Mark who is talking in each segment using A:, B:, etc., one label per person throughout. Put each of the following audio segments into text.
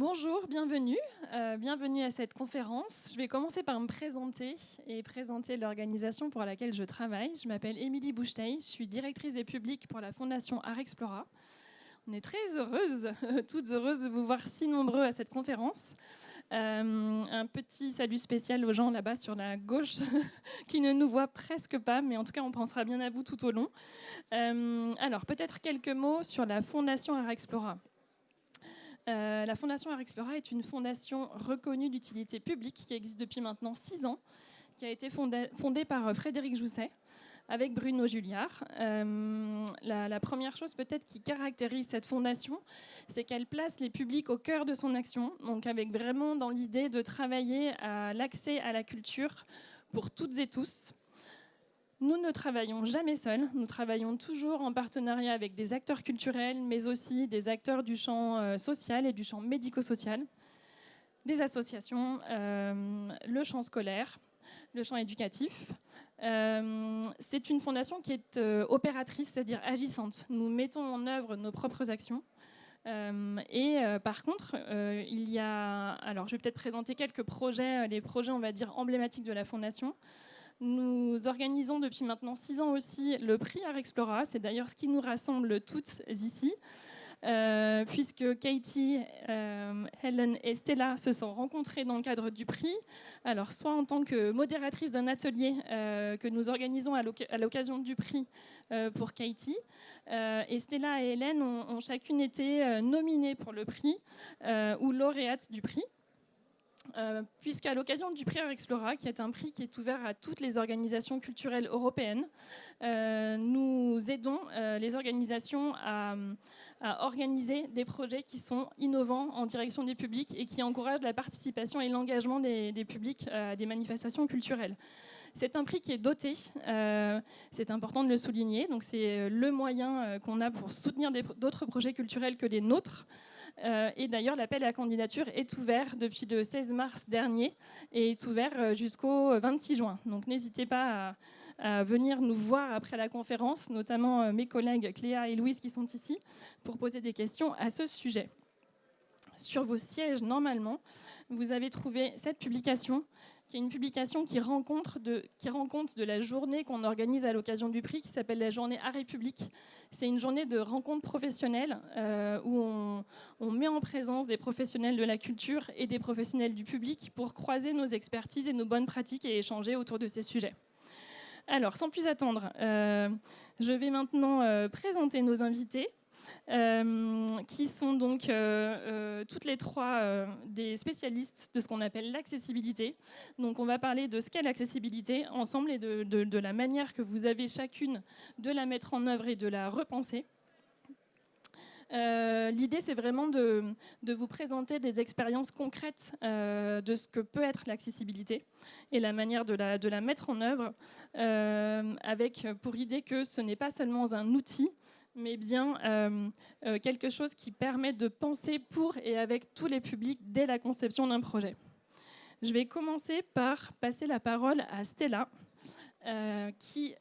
A: Bonjour, bienvenue. Bienvenue à cette conférence. Je vais commencer par me présenter et présenter l'organisation pour laquelle je travaille. Je m'appelle Émilie Boucheteil, je suis directrice des publics pour la Fondation Art Explora. On est très heureuses, toutes heureuses de vous voir si nombreux à cette conférence. Un petit salut spécial aux gens là-bas sur la gauche qui ne nous voient presque pas, mais en tout cas on pensera bien à vous tout au long. Alors peut-être quelques mots sur la Fondation Art Explora. La Fondation Art Explora est une fondation reconnue d'utilité publique qui existe depuis maintenant 6 ans, qui a été fondée par Frédéric Jousset avec Bruno Julliard. La première chose peut-être qui caractérise cette fondation, c'est qu'elle place les publics au cœur de son action, donc avec vraiment dans l'idée de travailler à l'accès à la culture pour toutes et tous. Nous ne travaillons jamais seuls, nous travaillons toujours en partenariat avec des acteurs culturels, mais aussi des acteurs du champ social et du champ médico-social, des associations, le champ scolaire, le champ éducatif. C'est une fondation qui est opératrice, c'est-à-dire agissante. Nous mettons en œuvre nos propres actions. Par contre, il y a... Alors, je vais peut-être présenter quelques projets, les projets, on va dire, emblématiques de la Fondation. Nous organisons depuis maintenant 6 ans aussi le prix Art Explora. C'est d'ailleurs ce qui nous rassemble toutes ici, puisque Katie, Helen et Stella se sont rencontrées dans le cadre du prix. Alors, soit en tant que modératrice d'un atelier que nous organisons à l'occasion du prix pour Katie, et Stella et Hélène ont chacune été nominées pour le prix ou lauréates du prix. Puisqu'à l'occasion du prix Art Explora, qui est un prix qui est ouvert à toutes les organisations culturelles européennes, nous aidons les organisations à organiser des projets qui sont innovants en direction des publics et qui encouragent la participation et l'engagement des publics à des manifestations culturelles. C'est un prix qui est doté, c'est important de le souligner, donc c'est le moyen qu'on a pour soutenir d'autres projets culturels que les nôtres. Et d'ailleurs, l'appel à la candidature est ouvert depuis le 16 mars dernier et est ouvert jusqu'au 26 juin. Donc n'hésitez pas à venir nous voir après la conférence, notamment mes collègues Cléa et Louise qui sont ici, pour poser des questions à ce sujet. Sur vos sièges, normalement, vous avez trouvé cette publication, qui est une publication qui rend compte de la journée qu'on organise à l'occasion du prix, qui s'appelle la journée Art et Public. C'est une journée de rencontres professionnelles où on met en présence des professionnels de la culture et des professionnels du public pour croiser nos expertises et nos bonnes pratiques et échanger autour de ces sujets. Alors, sans plus attendre, je vais maintenant présenter nos invités. Qui sont donc toutes les trois des spécialistes de ce qu'on appelle l'accessibilité. Donc on va parler de ce qu'est l'accessibilité ensemble et de la manière que vous avez chacune de la mettre en œuvre et de la repenser. L'idée, c'est vraiment de vous présenter des expériences concrètes de ce que peut être l'accessibilité et la manière de la mettre en œuvre, avec pour idée que ce n'est pas seulement un outil, mais bien quelque chose qui permet de penser pour et avec tous les publics dès la conception d'un projet. Je vais commencer par passer la parole à Stella, qui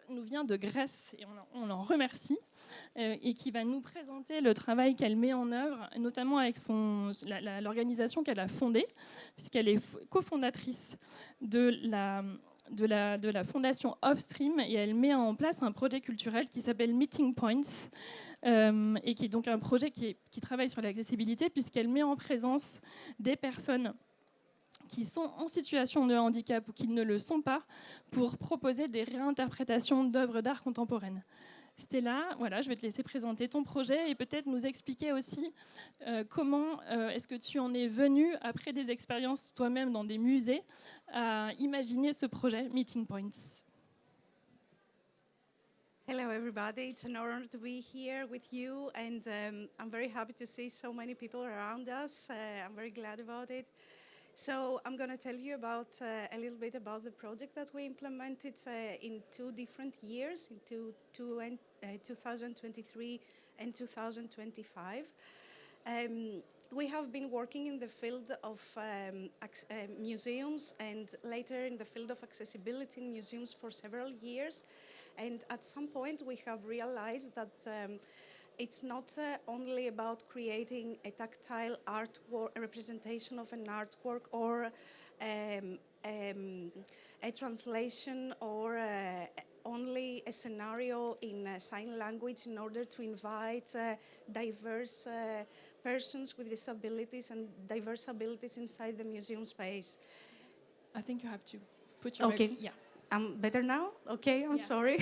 A: nous vient de Grèce, et on l'en remercie, et qui va nous présenter le travail qu'elle met en œuvre, notamment avec l'organisation qu'elle a fondée, puisqu'elle est cofondatrice de la fondation Offstream, et elle met en place un projet culturel qui s'appelle Meeting Points, et qui est donc un projet qui travaille sur l'accessibilité, puisqu'elle met en présence des personnes qui sont en situation de handicap ou qui ne le sont pas, pour proposer des réinterprétations d'œuvres d'art contemporaines. Stella, voilà, je vais te laisser présenter ton projet et peut-être nous expliquer aussi comment est-ce que tu en es venue, après des expériences toi-même dans des musées, à imaginer ce projet Meeting Points.
B: Hello, everybody. It's an honor to be here with you, and I'm very happy to see so many people around us. I'm very glad about it. So I'm going to tell you about a little bit about the project that we implemented in 2 different years, in 2023 and 2025. We have been working in the field of museums and later in the field of accessibility in museums for several years. And at some point we have realized that it's not only about creating a tactile artwork, a representation of an artwork, or a translation, or only a scenario in sign language in order to invite diverse persons with disabilities and diverse abilities inside the museum space.
A: I think you have to put your
B: Okay.
A: Yeah.
B: Better now? Okay, I'm
A: Yes.
B: sorry.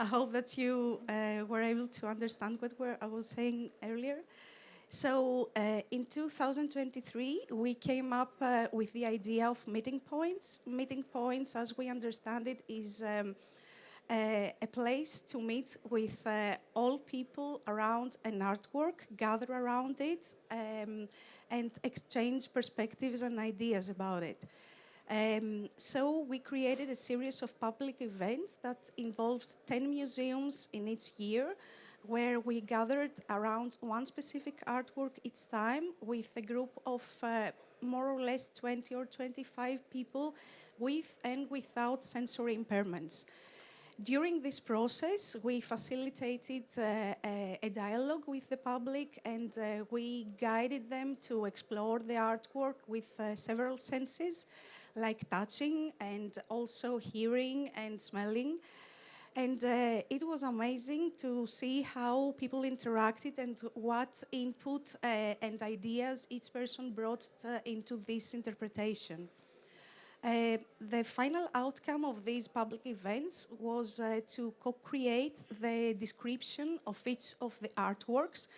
B: I hope that you were able to understand what I was saying earlier. So in 2023, we came up with the idea of meeting points. Meeting points, as we understand it, is a place to meet with all people around an artwork, gather around it, and exchange perspectives and ideas about it. So we created a series of public events that involved 10 museums in each year, where we gathered around one specific artwork each time with a group of more or less 20 or 25 people with and without sensory impairments. During this process, we facilitated a dialogue with the public, and we guided them to explore the artwork with several senses, like touching and also hearing and smelling. And it was amazing to see how people interacted and what input and ideas each person brought into this interpretation. The final outcome of these public events was to co-create the description of each of the artworks,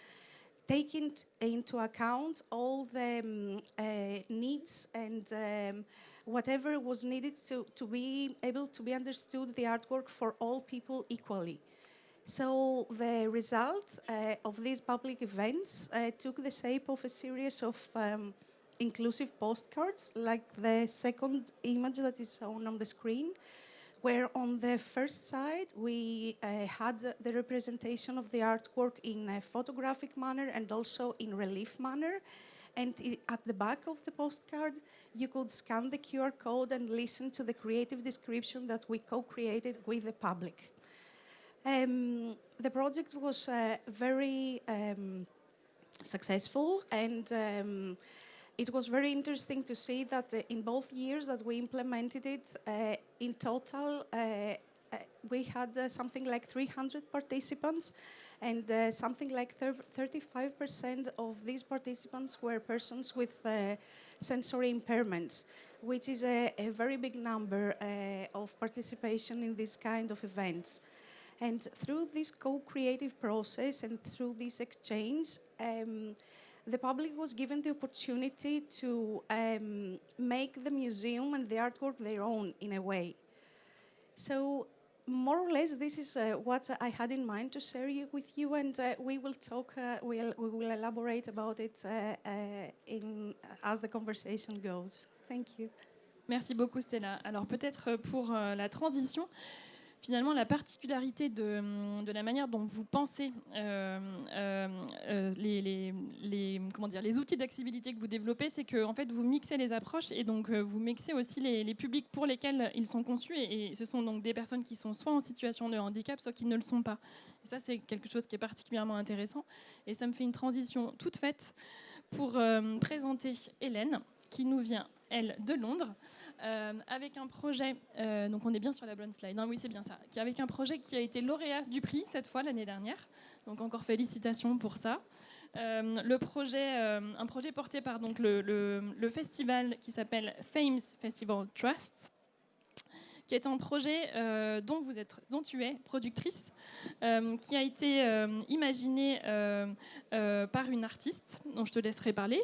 B: taking into account all the needs and whatever was needed to be able to be understood the artwork for all people equally. So the result of these public events took the shape of a series of inclusive postcards, like the second image that is shown on the screen, where on the first side we had the representation of the artwork in a photographic manner and also in relief manner. And at the back of the postcard, you could scan the QR code and listen to the creative description that we co-created with the public. The project was very successful, and it was very interesting to see that in both years that we implemented it, in total, we had something like 300 participants, and something like 35% of these participants were persons with sensory impairments, which is a very big number of participation in this kind of events. And through this co-creative process and through this exchange, the public was given the opportunity to make the museum and the artwork their own in a way. So more or less, this is what I had in mind to share with you, and we will talk, we will elaborate about it as the conversation goes. Thank you.
A: Merci beaucoup, Stella. Alors peut-être pour la transition, finalement, la particularité de la manière dont vous pensez les outils d'accessibilité que vous développez, c'est que en fait, vous mixez les approches et donc vous mixez aussi les publics pour lesquels ils sont conçus. Et ce sont donc des personnes qui sont soit en situation de handicap, soit qui ne le sont pas. Et ça, c'est quelque chose qui est particulièrement intéressant. Et ça me fait une transition toute faite pour présenter Hélène, qui nous vient, elle, de Londres, avec un projet, donc on est bien sur la bonne slide, oui c'est bien ça, avec un projet qui a été lauréat du prix cette fois l'année dernière, donc encore félicitations pour ça. Le projet, un projet porté par donc, le festival qui s'appelle Thames Festival Trust, qui est un projet dont tu es productrice, qui a été imaginé par une artiste dont je te laisserai parler,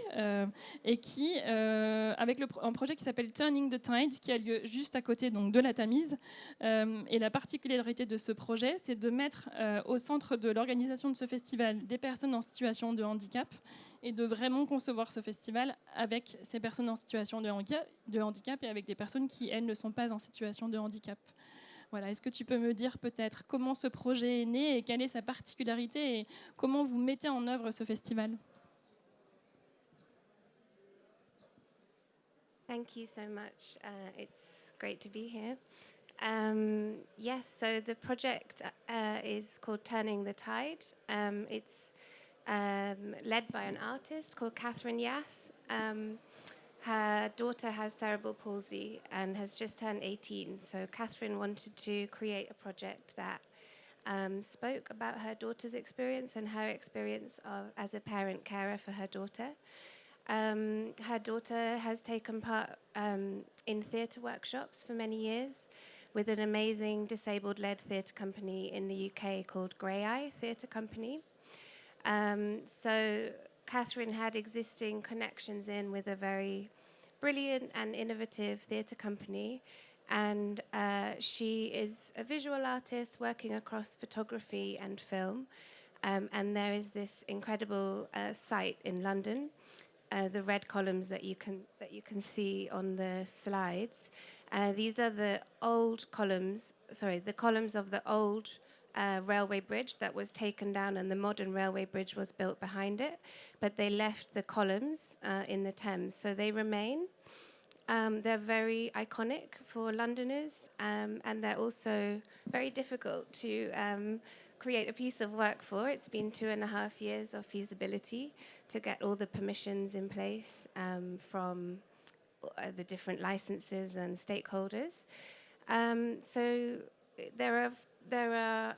A: et qui, avec un projet qui s'appelle Turning the Tide, qui a lieu juste à côté donc, de la Tamise. Et la particularité de ce projet, c'est de mettre au centre de l'organisation de ce festival des personnes en situation de handicap, et de vraiment concevoir ce festival avec ces personnes en situation de handicap et avec des personnes qui, elles, ne sont pas en situation de handicap. Voilà. Est-ce que tu peux me dire peut-être comment ce projet est né et quelle est sa particularité et comment vous mettez en œuvre ce festival?
C: Thank you so much. It's great to be here. Yes, so the project is called Turning the Tide. It's led by an artist called Catherine Yass. Her daughter has cerebral palsy and has just turned 18. So Catherine wanted to create a project that spoke about her daughter's experience and her experience as a parent carer for her daughter. Her daughter has taken part in theatre workshops for many years with an amazing disabled-led theatre company in the UK called Grey Eye Theatre Company. So Catherine had existing connections in with a very brilliant and innovative theatre company, and she is a visual artist working across photography and film. And there is this incredible site in London, the red columns that you can see on the slides. These are the columns of the old railway bridge that was taken down, and the modern railway bridge was built behind it. But they left the columns in the Thames, so they remain. They're very iconic for Londoners, and they're also very difficult to create a piece of work for. It's been 2.5 years of feasibility to get all the permissions in place from the different licenses and stakeholders. So there are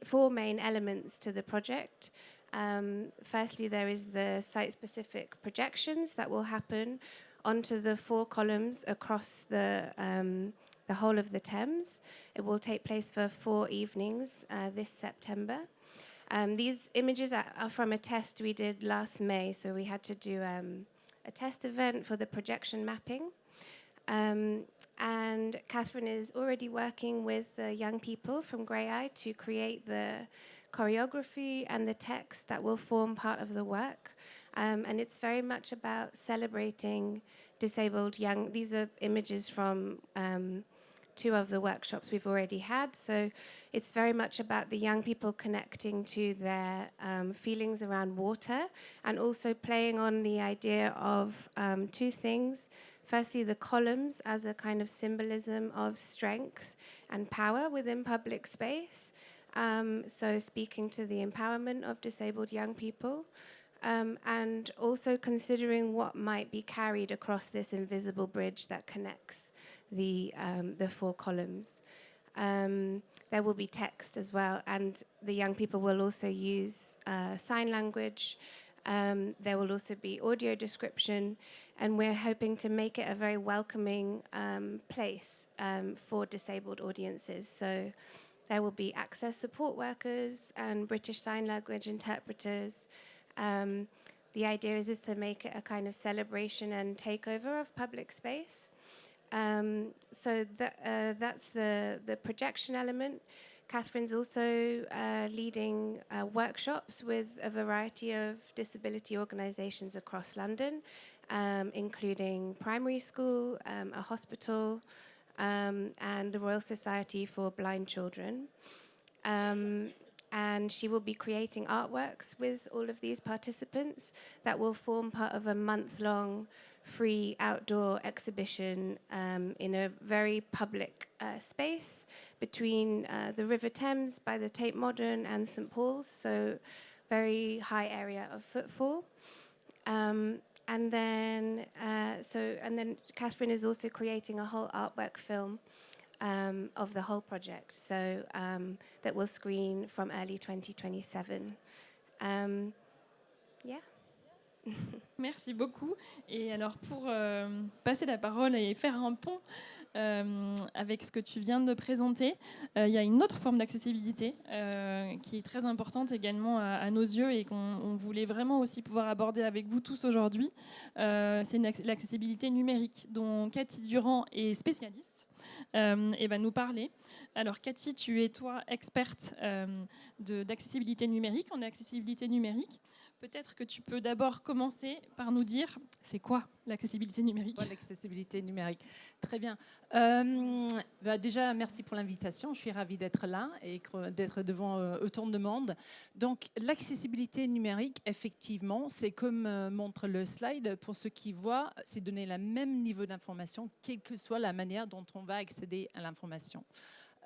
C: 4 main elements to the project. Firstly, there is the site-specific projections that will happen onto the 4 columns across the whole of the Thames. It will take place for 4 evenings this September. These images are from a test we did last May, so we had to do a test event for the projection mapping. And Catherine is already working with the young people from Grey Eye to create the choreography and the text that will form part of the work. And it's very much about celebrating disabled young. These are images from 2 of the workshops we've already had. So it's very much about the young people connecting to their feelings around water, and also playing on the idea of 2 things. Firstly, the columns as a kind of symbolism of strength and power within public space. So speaking to the empowerment of disabled young people. And also considering what might be carried across this invisible bridge that connects the 4 columns. There will be text as well, and the young people will also use sign language. There will also be audio description, and we're hoping to make it a very welcoming place for disabled audiences. So there will be access support workers and British Sign Language interpreters. The idea is to make it a kind of celebration and takeover of public space. So that's the projection element. Catherine's also leading workshops with a variety of disability organisations across London, including primary school, a hospital, and the Royal Society for Blind Children. And she will be creating artworks with all of these participants that will form part of a month-long free outdoor exhibition in a very public space between the River Thames by the Tate Modern and St Paul's, so very high area of footfall. And then Catherine is also creating a whole artwork film of the whole project, so that will screen from early 2027. Yeah.
A: Merci beaucoup. Et alors, pour passer la parole et faire un pont avec ce que tu viens de présenter, il y a une autre forme d'accessibilité qui est très importante également à nos yeux et qu'on voulait vraiment aussi pouvoir aborder avec vous tous aujourd'hui. C'est l'accessibilité numérique, dont Cathy Durand est spécialiste et va nous parler. Alors, Cathy, tu es, toi, experte d'accessibilité numérique, en accessibilité numérique. Peut-être que tu peux d'abord commencer par nous dire c'est quoi l'accessibilité numérique.
D: L'accessibilité numérique. Très bien. Déjà, merci pour l'invitation. Je suis ravie d'être là et d'être devant autant de monde. Donc, l'accessibilité numérique, effectivement, c'est comme montre le slide. Pour ceux qui voient, c'est donner le même niveau d'information, quelle que soit la manière dont on va accéder à l'information.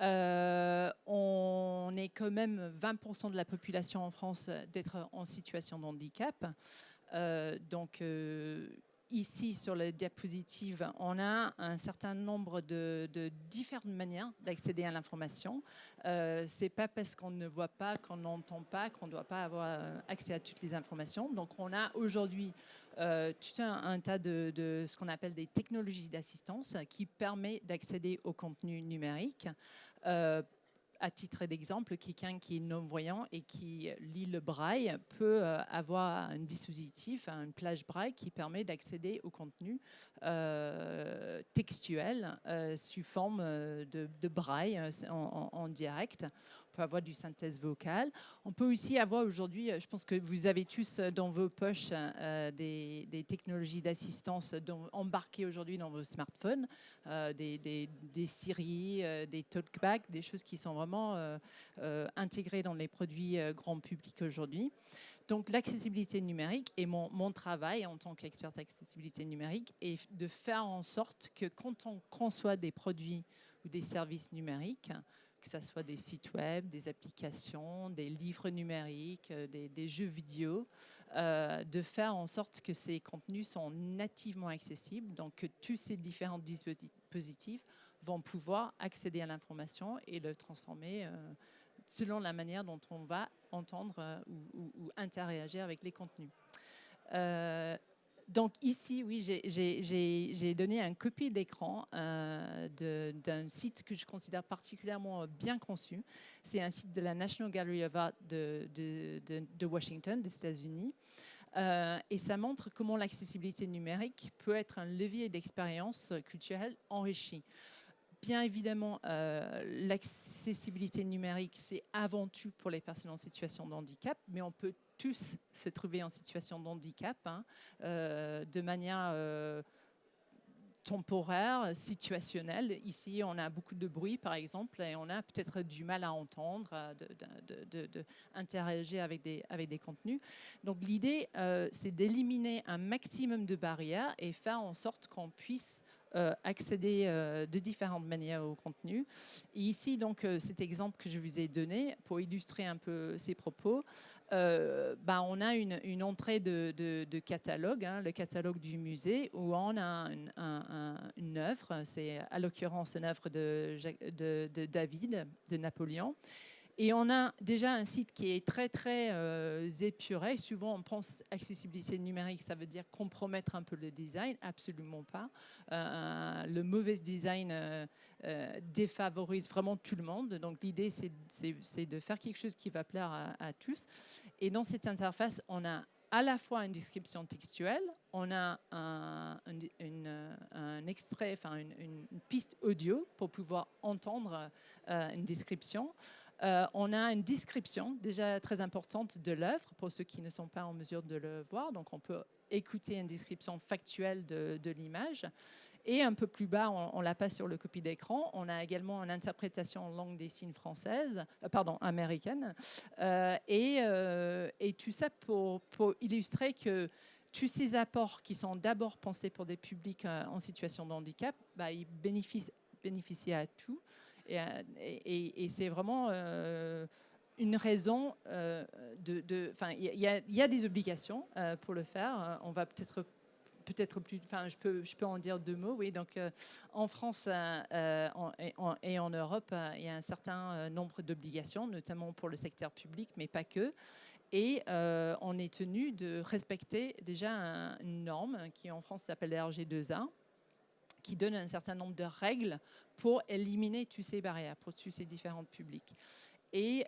D: On est quand même 20% de la population en France d'être en situation de handicap. Donc, ici, sur la diapositive, on a un certain nombre de différentes manières d'accéder à l'information. Ce n'est pas parce qu'on ne voit pas, qu'on n'entend pas, qu'on ne doit pas avoir accès à toutes les informations. Donc, on a aujourd'hui tout un tas de ce qu'on appelle des technologies d'assistance qui permet d'accéder au contenu numérique. À titre d'exemple, quelqu'un qui est non-voyant et qui lit le braille peut avoir un dispositif, une plage braille qui permet d'accéder au contenu textuel sous forme de braille en direct. On peut avoir du synthèse vocale. On peut aussi avoir aujourd'hui, je pense que vous avez tous dans vos poches des technologies d'assistance embarquées aujourd'hui dans vos smartphones, des Siri, des talkbacks, des choses qui sont vraiment intégrées dans les produits grand public aujourd'hui. Donc l'accessibilité numérique et mon travail en tant qu'experte accessibilité numérique est de faire en sorte que quand on conçoit des produits ou des services numériques, que ce soit des sites web, des applications, des livres numériques, des jeux vidéo, de faire en sorte que ces contenus sont nativement accessibles, donc que tous ces différents dispositifs vont pouvoir accéder à l'information et le transformer selon la manière dont on va entendre ou interagir avec les contenus. Donc ici, oui, j'ai donné un copie d'écran d'un site que je considère particulièrement bien conçu. C'est un site de la National Gallery of Art de Washington, des États-Unis. Et ça montre comment l'accessibilité numérique peut être un levier d'expérience culturelle enrichie. Bien évidemment, l'accessibilité numérique, c'est avant tout pour les personnes en situation de handicap, mais on peut tous se trouver en situation de handicap de manière temporaire, situationnelle. Ici, on a beaucoup de bruit, par exemple, et on a peut-être du mal à entendre, interagir avec des contenus. Donc, l'idée, c'est d'éliminer un maximum de barrières et faire en sorte qu'on puisse accéder de différentes manières au contenu. Et ici, donc, cet exemple que je vous ai donné, pour illustrer un peu ces propos, on a une entrée de catalogue, le catalogue du musée, où on a une œuvre, c'est à l'occurrence une œuvre de David, de Napoléon. Et on a déjà un site qui est très, très épuré. Souvent, on pense accessibilité numérique, ça veut dire compromettre un peu le design. Absolument pas. Le mauvais design défavorise vraiment tout le monde. Donc, l'idée, c'est de faire quelque chose qui va plaire à tous. Et dans cette interface, on a à la fois une description textuelle, on a un extrait, enfin une piste audio pour pouvoir entendre une description. On a une description déjà très importante de l'œuvre pour ceux qui ne sont pas en mesure de le voir. Donc, on peut écouter une description factuelle de l'image. Et un peu plus bas, on l'a pas sur le copie d'écran. On a également une interprétation en langue des signes française, américaine. Et tout ça pour illustrer que tous ces apports qui sont d'abord pensés pour des publics en situation de handicap, ils bénéficient à tout. Et c'est vraiment une raison il y a des obligations pour le faire. On va peut-être plus, je peux en dire deux mots. Oui, donc en France et en Europe, il y a un certain nombre d'obligations, notamment pour le secteur public, mais pas que. Et on est tenu de respecter déjà une norme qui en France s'appelle RG2A, qui donne un certain nombre de règles pour éliminer toutes ces barrières, pour tous ces différents publics. Et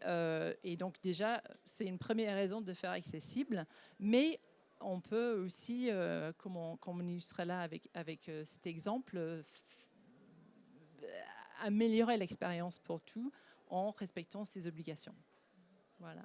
D: donc déjà, c'est une première raison de faire accessible, mais on peut aussi, comme on illustrait là avec cet exemple, améliorer l'expérience pour tout en respectant ces obligations. Voilà.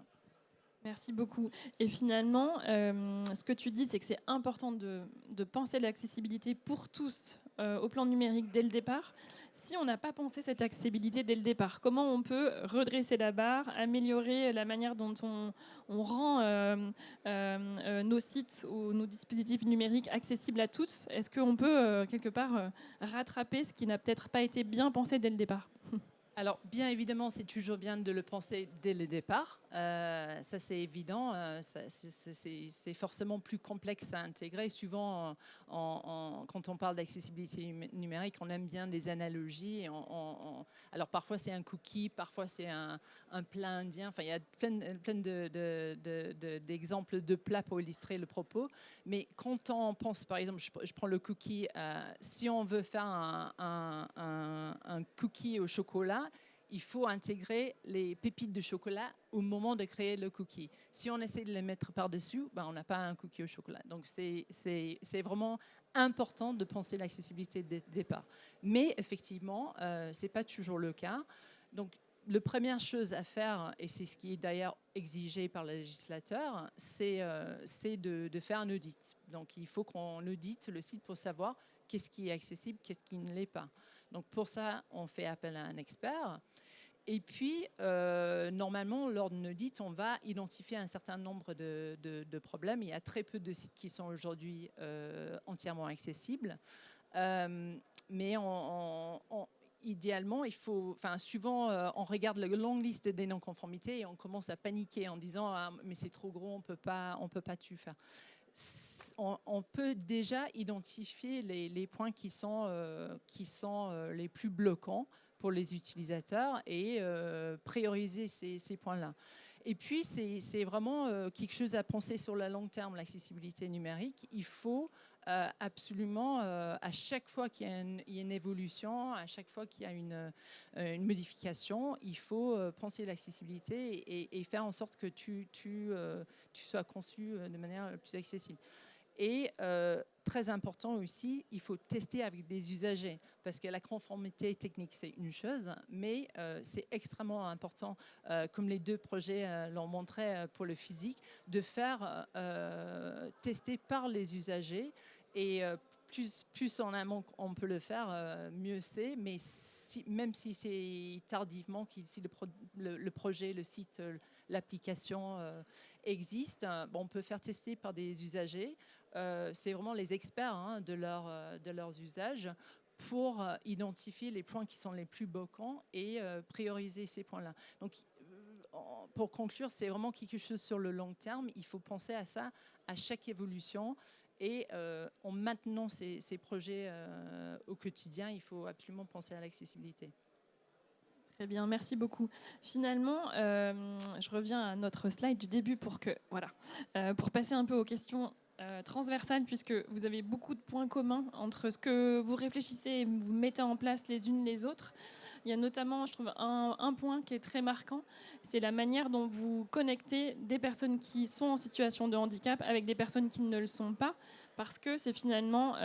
A: Merci beaucoup. Et finalement, ce que tu dis, c'est que c'est important de penser l'accessibilité pour tous au plan numérique dès le départ. Si on n'a pas pensé cette accessibilité dès le départ, comment on peut redresser la barre, améliorer la manière dont on rend nos sites ou nos dispositifs numériques accessibles à tous? Est-ce qu'on peut quelque part rattraper ce qui n'a peut-être pas été bien pensé dès le départ?
D: Alors, bien évidemment, c'est toujours bien de le penser dès le départ. Ça, c'est évident. C'est forcément plus complexe à intégrer. Souvent, quand on parle d'accessibilité numérique, on aime bien des analogies. Alors, parfois, c'est un cookie, parfois, c'est un plat indien. Enfin, il y a plein d'exemples de plats pour illustrer le propos. Mais quand on pense, par exemple, je prends le cookie, si on veut faire un cookie au chocolat, il faut intégrer les pépites de chocolat au moment de créer le cookie. Si on essaie de les mettre par-dessus, on n'a pas un cookie au chocolat. Donc, c'est vraiment important de penser l'accessibilité dès le départ. Mais effectivement, ce n'est pas toujours le cas. Donc, la première chose à faire, et c'est ce qui est d'ailleurs exigé par le législateur, c'est de faire un audit. Donc, il faut qu'on audite le site pour savoir qu'est-ce qui est accessible, qu'est-ce qui ne l'est pas. Donc, pour ça, on fait appel à un expert. Et puis, normalement, lors d'un audit, on va identifier un certain nombre de problèmes. Il y a très peu de sites qui sont aujourd'hui entièrement accessibles. Mais idéalement, il faut, souvent, on regarde la longue liste des non-conformités et on commence à paniquer en disant mais c'est trop gros, on peut pas tout faire. On peut déjà identifier les points qui sont les plus bloquants pour les utilisateurs et prioriser ces points-là. Et puis, c'est vraiment quelque chose à penser sur le long terme, l'accessibilité numérique. Il faut absolument, à chaque fois qu'il y a une évolution, à chaque fois qu'il y a une modification, il faut penser l'accessibilité et faire en sorte que tu sois conçu de manière la plus accessible. Et très important aussi, il faut tester avec des usagers parce que la conformité technique, c'est une chose, mais c'est extrêmement important, comme les deux projets l'ont montré pour le physique, de faire tester par les usagers. Et plus en amont on peut le faire, mieux c'est. Mais même si c'est tardivement, si le projet, le site, l'application existe, on peut faire tester par des usagers. C'est vraiment les experts de leurs usages pour identifier les points qui sont les plus bloquants et prioriser ces points-là. Donc, pour conclure, c'est vraiment quelque chose sur le long terme. Il faut penser à ça à chaque évolution. Et en maintenant ces projets au quotidien, il faut absolument penser à l'accessibilité.
A: Très bien, merci beaucoup. Finalement, je reviens à notre slide du début pour passer un peu aux questions transversales, puisque vous avez beaucoup de points communs entre ce que vous réfléchissez et vous mettez en place les unes les autres. Il y a notamment, je trouve, un point qui est très marquant, c'est la manière dont vous connectez des personnes qui sont en situation de handicap avec des personnes qui ne le sont pas, parce que c'est finalement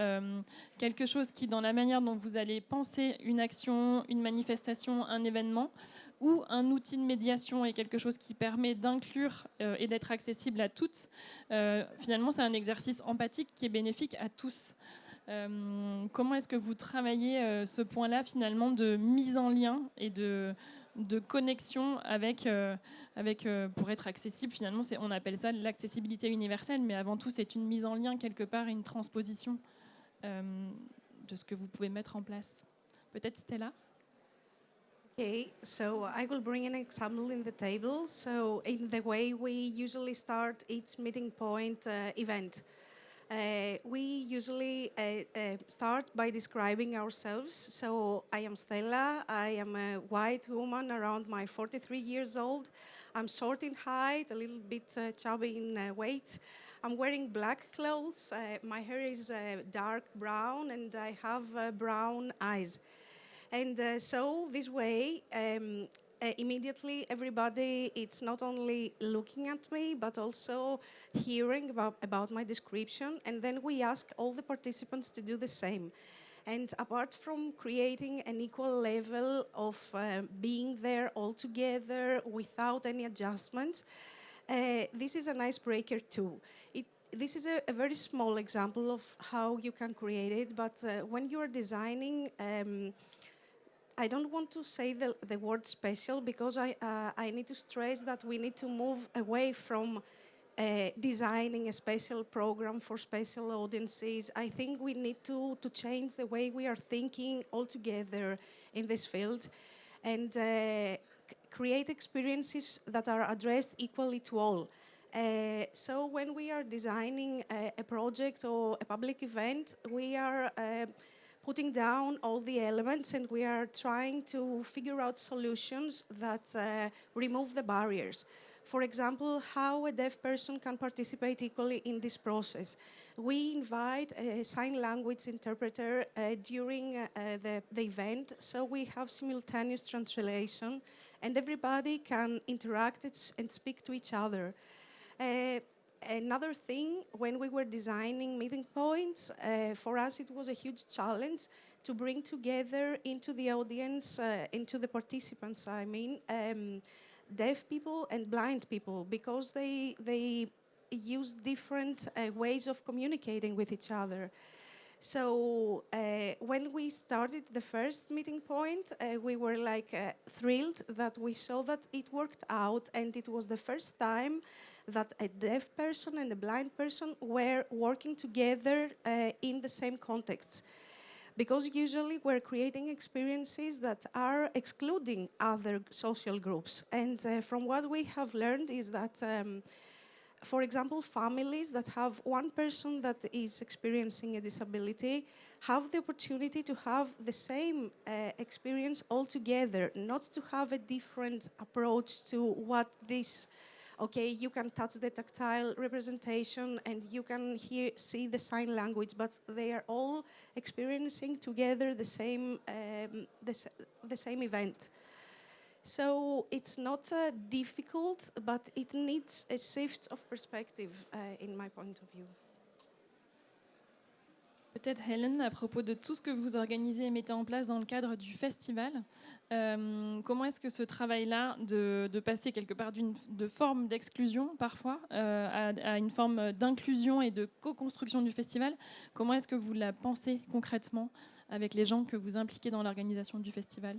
A: quelque chose qui, dans la manière dont vous allez penser une action, une manifestation, un événement, ou un outil de médiation est quelque chose qui permet d'inclure et d'être accessible à toutes, finalement, c'est un exercice empathique qui est bénéfique à tous. Comment est-ce que vous travaillez ce point-là, finalement, de mise en lien et de connexion avec pour être accessible, finalement, on appelle ça l'accessibilité universelle, mais avant tout, c'est une mise en lien, quelque part, une transposition de ce que vous pouvez mettre en place. Peut-être Stella?
B: Okay, so I will bring an example in the table. So in the way we usually start each meeting point event, we usually start by describing ourselves. So I am Stella. I am a white woman around my 43 years old. I'm short in height, a little bit chubby in weight. I'm wearing black clothes. My hair is dark brown and I have brown eyes. And so this way, immediately everybody, it's not only looking at me, but also hearing about my description. And then we ask all the participants to do the same. And apart from creating an equal level of being there all together without any adjustments, This is an icebreaker too. This is a very small example of how you can create it, but when you are designing, I don't want to say the word special because I need to stress that we need to move away from designing a special program for special audiences. I think we need to change the way we are thinking altogether in this field and create experiences that are addressed equally to all. So when we are designing a project or a public event, we are putting down all the elements and we are trying to figure out solutions that remove the barriers. For example, how a deaf person can participate equally in this process. We invite a sign language interpreter during the event, so we have simultaneous translation and everybody can interact and speak to each other. Another thing, when we were designing meeting points, for us it was a huge challenge to bring together into the audience, into the participants, deaf people and blind people, because they use different ways of communicating with each other. So when we started the first meeting point, we were thrilled that we saw that it worked out, and it was the first time that a deaf person and a blind person were working together in the same context. Because usually we're creating experiences that are excluding other social groups. And from what we have learned is that, for example, families that have one person that is experiencing a disability have the opportunity to have the same experience altogether, not to have a different approach to what this. Okay, you can touch the tactile representation and you can see the sign language, but they are all experiencing together the same event. So it's not difficult, but it needs a shift of perspective, in my point of view.
A: Peut-être Helen, à propos de tout ce que vous organisez et mettez en place dans le cadre du festival, comment est-ce que ce travail-là, de passer quelque part de forme d'exclusion parfois à une forme d'inclusion et de co-construction du festival, comment est-ce que vous la pensez concrètement avec les gens que vous impliquez dans l'organisation du festival?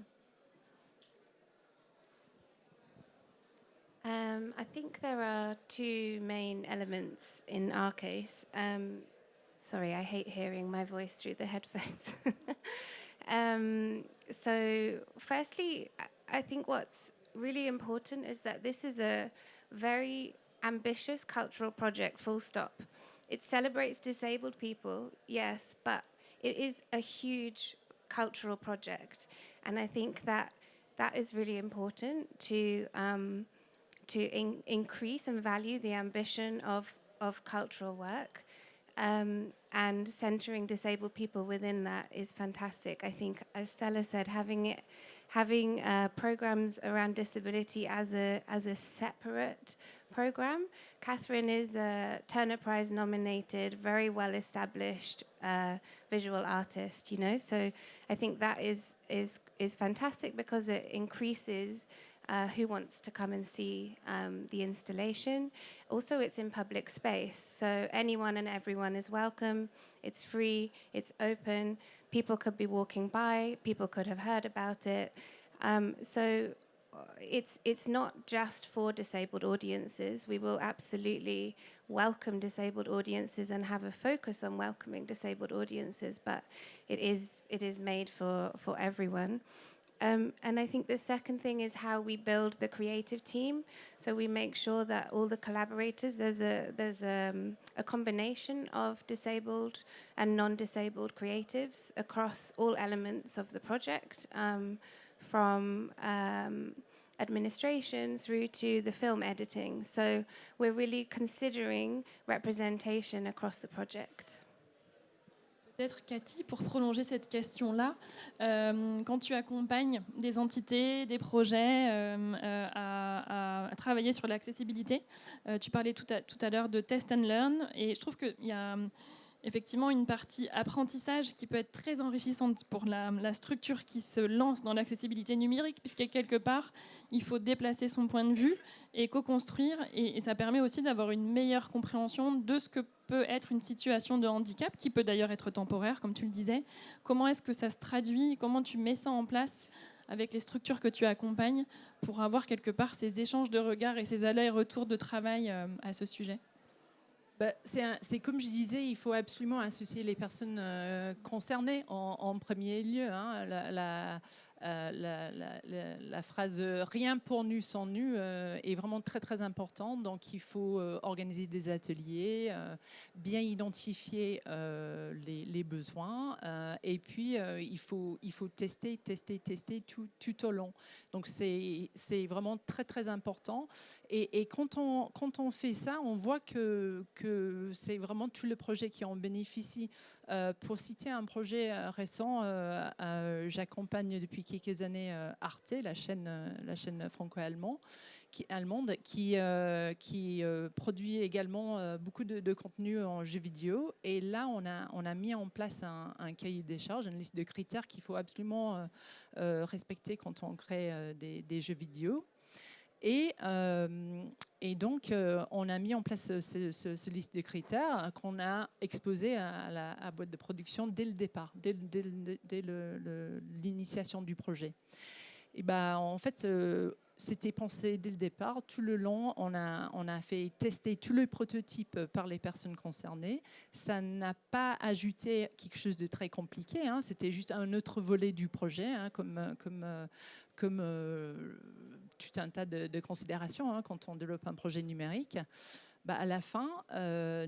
C: I think there are two main elements in our case. Sorry, I hate hearing my voice through the headphones. So firstly, I think what's really important is that this is a very ambitious cultural project, full stop. It celebrates disabled people, yes, but it is a huge cultural project. And I think that is really important to increase and value the ambition of cultural work. And centering disabled people within that is fantastic. I think, as Stella said, having programs around disability as a separate program. Catherine is a Turner Prize nominated, very well established visual artist, you know. So I think that is fantastic because it increases who wants to come and see the installation. Also, it's in public space, so anyone and everyone is welcome. It's free, it's open, people could be walking by, people could have heard about it. So it's not just for disabled audiences. We will absolutely welcome disabled audiences and have a focus on welcoming disabled audiences, but it is made for everyone. And I think the second thing is how we build the creative team. So we make sure that all the collaborators, there's a combination of disabled and non-disabled creatives across all elements of the project, from administration through to the film editing. So we're really considering representation across the project.
A: Peut-être Cathy, pour prolonger cette question-là, quand tu accompagnes des entités, des projets à travailler sur l'accessibilité, tu parlais tout à l'heure de test and learn, et je trouve qu'il y a effectivement une partie apprentissage qui peut être très enrichissante pour la structure qui se lance dans l'accessibilité numérique, puisque quelque part, il faut déplacer son point de vue et co-construire. Et ça permet aussi d'avoir une meilleure compréhension de ce que peut être une situation de handicap, qui peut d'ailleurs être temporaire, comme tu le disais. Comment est-ce que ça se traduit? Comment tu mets ça en place avec les structures que tu accompagnes pour avoir quelque part ces échanges de regards et ces allers-retours de travail à ce sujet?
D: C'est comme je disais, il faut absolument associer les personnes concernées en premier lieu. Hein. La phrase rien pour nu sans nu est vraiment très très importante. Donc il faut organiser des ateliers, bien identifier les besoins et puis il faut tester tout au long. Donc c'est vraiment très très important. Et quand on fait ça, on voit que c'est vraiment tout le projet qui en bénéficie. Pour citer un projet récent, j'accompagne depuis quelques années Arte, la chaîne franco-allemande, qui produit également beaucoup de contenu en jeux vidéo. Et là, on a mis en place un cahier des charges, une liste de critères qu'il faut absolument respecter quand on crée des jeux vidéo. Et donc, on a mis en place ce liste de critères qu'on a exposé à la boîte de production dès le départ, dès l'initiation du projet. Et en fait, c'était pensé dès le départ. Tout le long, on a fait tester tous les prototypes par les personnes concernées. Ça n'a pas ajouté quelque chose de très compliqué. Hein. C'était juste un autre volet du projet, hein, comme tout un tas de considérations hein, quand on développe un projet numérique. À la fin,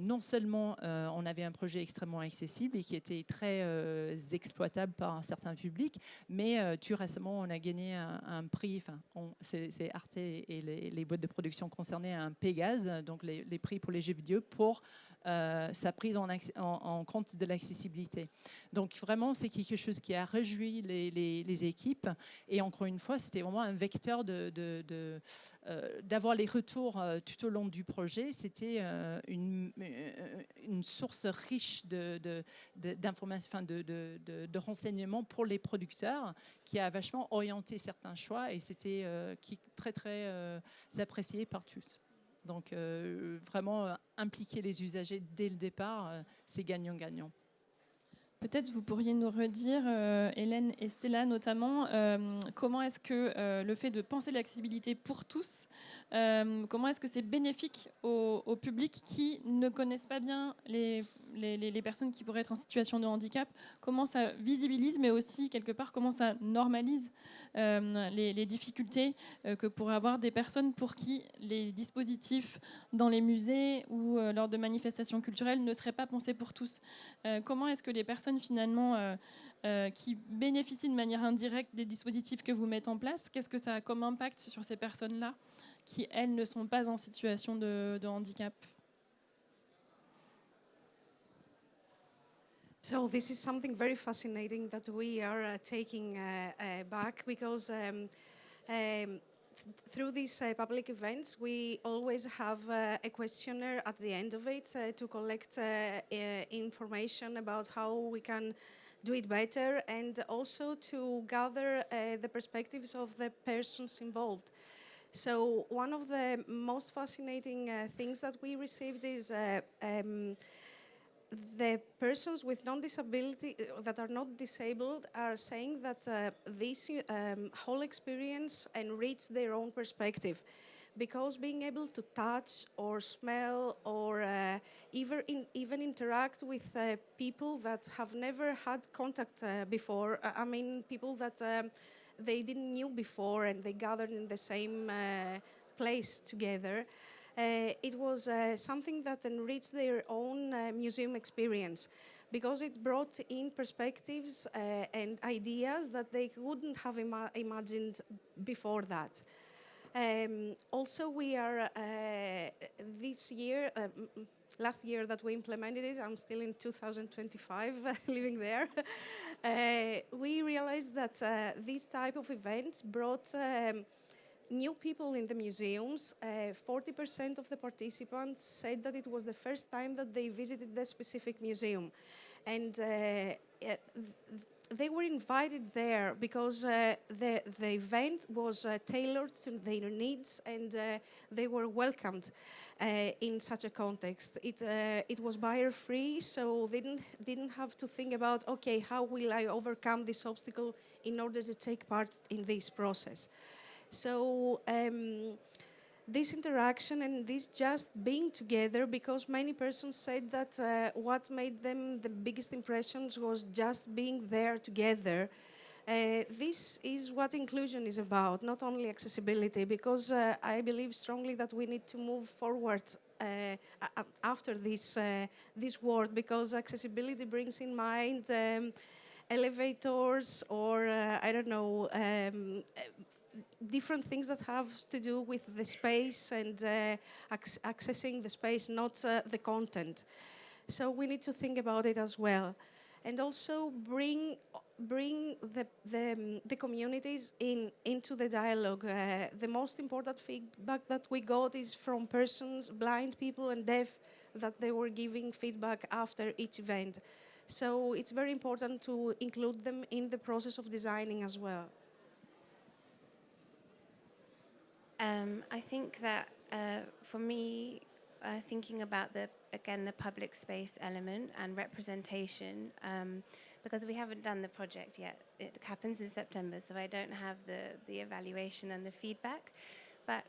D: non seulement on avait un projet extrêmement accessible et qui était très exploitable par un certain public, mais tout récemment, on a gagné un prix, c'est Arte et les boîtes de production concernées, un Pégase, donc les prix pour les jeux vidéo, pour sa prise en compte de l'accessibilité. Donc vraiment, c'est quelque chose qui a réjoui les équipes. Et encore une fois, c'était vraiment un vecteur d'avoir les retours tout au long du projet. C'était une source riche d'informations, de renseignements pour les producteurs qui a vachement orienté certains choix et c'était très, très apprécié par tous. Donc, vraiment, impliquer les usagers dès le départ, c'est gagnant-gagnant.
A: Peut-être vous pourriez nous redire, Hélène et Stella notamment, comment est-ce que le fait de penser l'accessibilité pour tous, comment est-ce que c'est bénéfique au public qui ne connaissent pas bien les personnes qui pourraient être en situation de handicap, comment ça visibilise, mais aussi quelque part comment ça normalise les difficultés que pourraient avoir des personnes pour qui les dispositifs dans les musées ou lors de manifestations culturelles ne seraient pas pensés pour tous. Comment est-ce que les personnes finalement qui bénéficient de manière indirecte des dispositifs que vous mettez en place, qu'est-ce que ça a comme impact sur ces personnes-là qui, elles, ne sont pas en situation de handicap?
B: So this is something very fascinating that we are taking back because through these public events, we always have a questionnaire at the end of it to collect information about how we can do it better and also to gather the perspectives of the persons involved. So one of the most fascinating things that we received is the persons with non-disability that are not disabled are saying that this whole experience enriched their own perspective because being able to touch or smell or even interact with people that have never had contact before, I mean people that they didn't knew before and they gathered in the same place together, it was something that enriched their own museum experience because it brought in perspectives and ideas that they wouldn't have imagined before that. Also, we are this year, last year that we implemented it, I'm still in 2025 living there, we realized that this type of event brought new people in the museums. 40% of the participants said that it was the first time that they visited the specific museum. And they were invited there because the event was tailored to their needs, and they were welcomed in such a context. It was buyer-free, so they didn't have to think about, okay, how will I overcome this obstacle in order to take part in this process? So this interaction and this just being together, because many persons said that what made them the biggest impressions was just being there together. This is what inclusion is about, not only accessibility, because I believe strongly that we need to move forward after this word, because accessibility brings in mind elevators or, I don't know, different things that have to do with the space and accessing the space, not the content. So we need to think about it as well. And also bring the communities into the dialogue. The most important feedback that we got is from persons, blind people and deaf, that they were giving feedback after each event. So it's very important to include them in the process of designing as well.
C: I think that for me, thinking about the public space element and representation, because we haven't done the project yet. It happens in September, so I don't have the evaluation and the feedback. But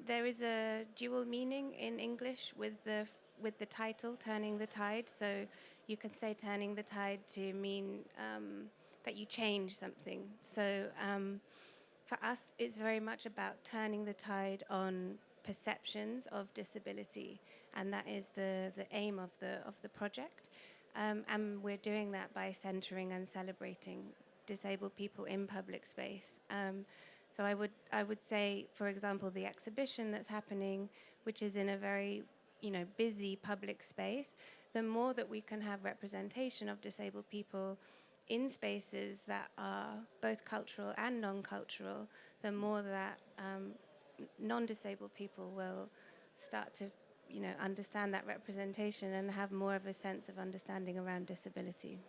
C: there is a dual meaning in English with the title, Turning the Tide. So you can say turning the tide to mean that you change something. So for us, it's very much about turning the tide on perceptions of disability, and that is the aim of the project. And we're doing that by centering and celebrating disabled people in public space. So I would say, for example, the exhibition that's happening, which is in a very busy public space, the more that we can have representation of disabled people in spaces that are both cultural and non-cultural, the more that non-disabled people will start to understand that representation and have more of a sense of understanding around disability.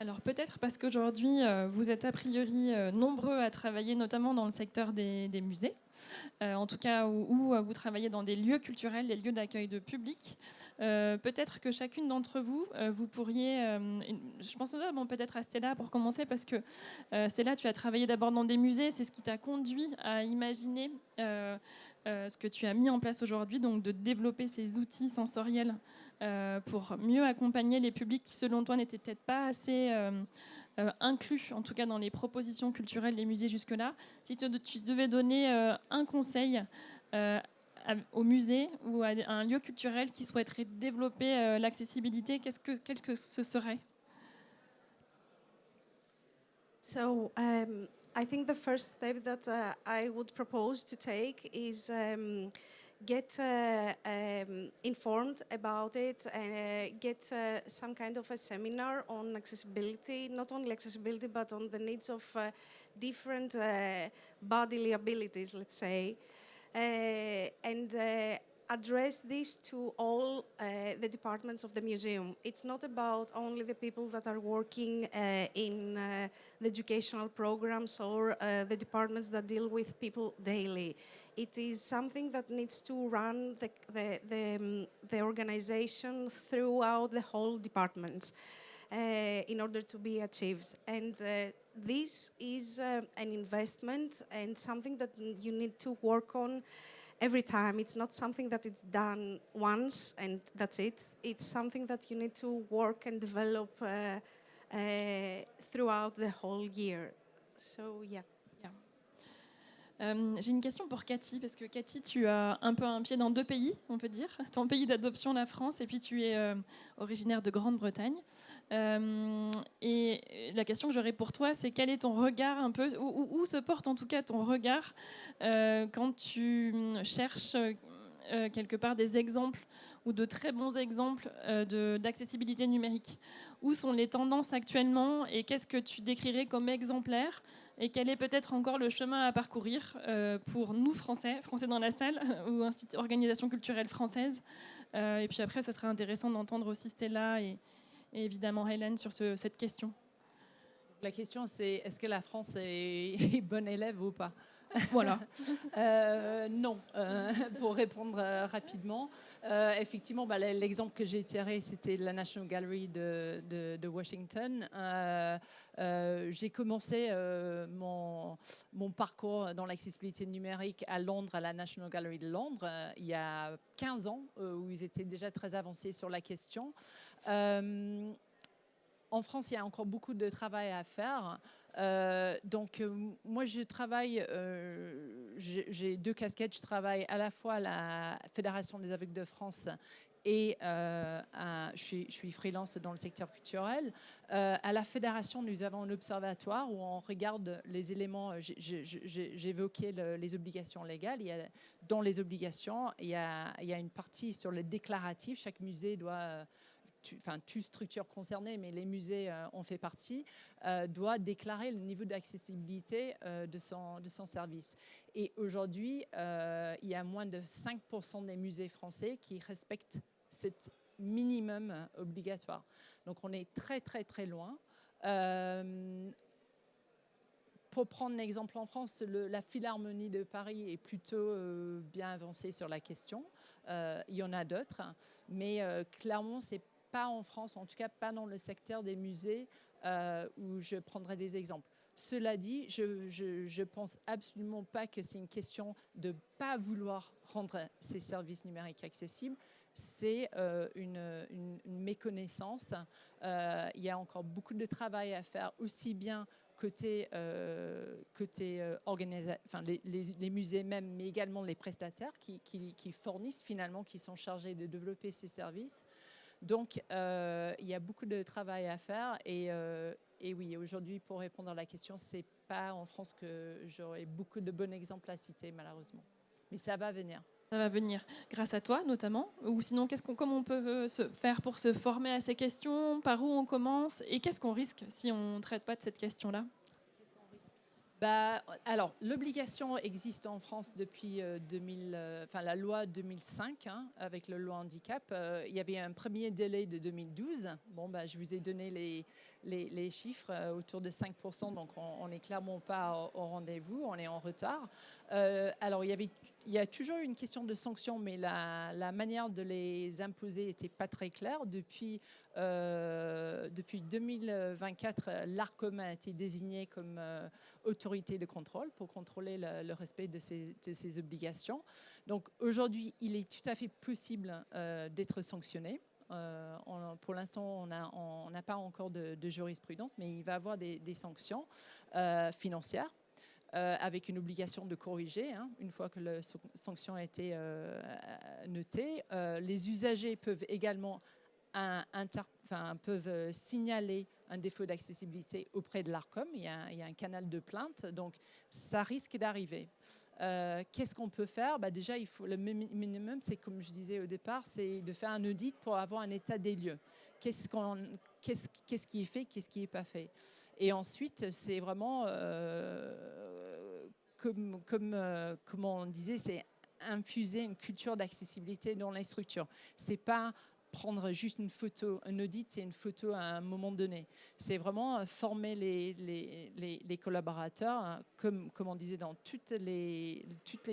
A: Alors peut-être parce qu'aujourd'hui, vous êtes a priori nombreux à travailler notamment dans le secteur des musées, en tout cas où vous travaillez dans des lieux culturels, des lieux d'accueil de public. Peut-être que chacune d'entre vous, vous pourriez... je pense peut-être à Stella pour commencer, parce que Stella, tu as travaillé d'abord dans des musées, c'est ce qui t'a conduit à imaginer ce que tu as mis en place aujourd'hui, donc de développer ces outils sensoriels pour mieux accompagner les publics qui, selon toi, n'étaient peut-être pas assez inclus, en tout cas dans les propositions culturelles des musées jusque-là. Si tu devais donner un conseil au musée ou à un lieu culturel qui souhaiterait développer l'accessibilité, quel que ce serait?
B: So I think the first step that I would propose to take is get informed about it, and get some kind of a seminar on accessibility, not only accessibility, but on the needs of different bodily abilities, let's say, and address this to all the departments of the museum. It's not about only the people that are working in the educational programs or the departments that deal with people daily. It is something that needs to run the organization throughout the whole departments in order to be achieved. And this is an investment and something that you need to work on every time. It's not something that it's done once and that's it. It's something that you need to work and develop throughout the whole year. So, yeah.
A: J'ai une question pour Cathy, parce que Cathy, tu as un peu un pied dans deux pays, on peut dire. Ton pays d'adoption, la France, et puis tu es originaire de Grande-Bretagne. Et la question que j'aurais pour toi, c'est quel est ton regard un peu, où se porte en tout cas ton regard quand tu cherches quelque part des exemples ou de très bons exemples d'accessibilité numérique? Où sont les tendances actuellement et qu'est-ce que tu décrirais comme exemplaire? Et quel est peut-être encore le chemin à parcourir pour nous, Français dans la salle, ou organisation culturelle française? Et puis après, ça serait intéressant d'entendre aussi Stella et évidemment Hélène sur cette question.
D: La question, c'est est-ce que la France est bonne élève ou pas?
A: Voilà.
D: Non, pour répondre rapidement. Effectivement, l'exemple que j'ai tiré, c'était la National Gallery de Washington. J'ai commencé mon parcours dans l'accessibilité numérique à Londres, à la National Gallery de Londres, il y a 15 ans, où ils étaient déjà très avancés sur la question. En France, il y a encore beaucoup de travail à faire. Moi, je travaille, j'ai 2 casquettes. Je travaille à la fois à la Fédération des aveugles de France et je suis freelance dans le secteur culturel. À la Fédération, nous avons un observatoire où on regarde les éléments. J'évoquais les obligations légales. Dans les obligations, il y a une partie sur le déclaratif. Chaque musée doit... toute structure concernée, mais les musées en fait partie, doit déclarer le niveau d'accessibilité de son service. Et aujourd'hui, il y a moins de 5% des musées français qui respectent cet minimum obligatoire. Donc on est très très très loin. Pour prendre un exemple en France, la Philharmonie de Paris est plutôt bien avancée sur la question. Il y en a d'autres, mais clairement, c'est pas en France, en tout cas pas dans le secteur des musées où je prendrai des exemples. Cela dit, je pense absolument pas que c'est une question de ne pas vouloir rendre ces services numériques accessibles. C'est une méconnaissance. Il y a encore beaucoup de travail à faire, aussi bien côté les musées même, mais également les prestataires qui fournissent finalement, qui sont chargés de développer ces services. Donc, il y a beaucoup de travail à faire. Et oui, aujourd'hui, pour répondre à la question, ce n'est pas en France que j'aurai beaucoup de bons exemples à citer, malheureusement. Mais ça va venir.
A: Ça va venir grâce à toi, notamment. Ou sinon, comment on peut se faire pour se former à ces questions? Par où on commence? Et qu'est-ce qu'on risque si on ne traite pas de cette question-là?
D: Alors, l'obligation existe en France depuis la loi 2005, avec la loi handicap. Il y avait un premier délai de 2012. Je vous ai donné les chiffres, autour de 5%, donc on n'est clairement pas au rendez-vous, on est en retard. Alors, il y a toujours une question de sanctions, mais la manière de les imposer n'était pas très claire. Depuis 2024, l'Arcom a été désigné comme autorité de contrôle pour contrôler le respect de ces obligations. Donc aujourd'hui, il est tout à fait possible d'être sanctionné. Pour l'instant, on n'a pas encore de jurisprudence, mais il va y avoir des sanctions financières. Avec une obligation de corriger une fois que la sanction a été notée. Les usagers peuvent également peuvent signaler un défaut d'accessibilité auprès de l'Arcom. Il y a un canal de plainte, donc ça risque d'arriver. Qu'est-ce qu'on peut faire? Déjà, le minimum, c'est comme je disais au départ, c'est de faire un audit pour avoir un état des lieux. Qu'est-ce qui est fait, qu'est-ce qui n'est pas fait? Et ensuite, c'est vraiment, comme on disait, c'est infuser une culture d'accessibilité dans les structures. C'est pas prendre juste une photo. Un audit, c'est une photo à un moment donné. C'est vraiment former les collaborateurs, comme on disait, dans toutes les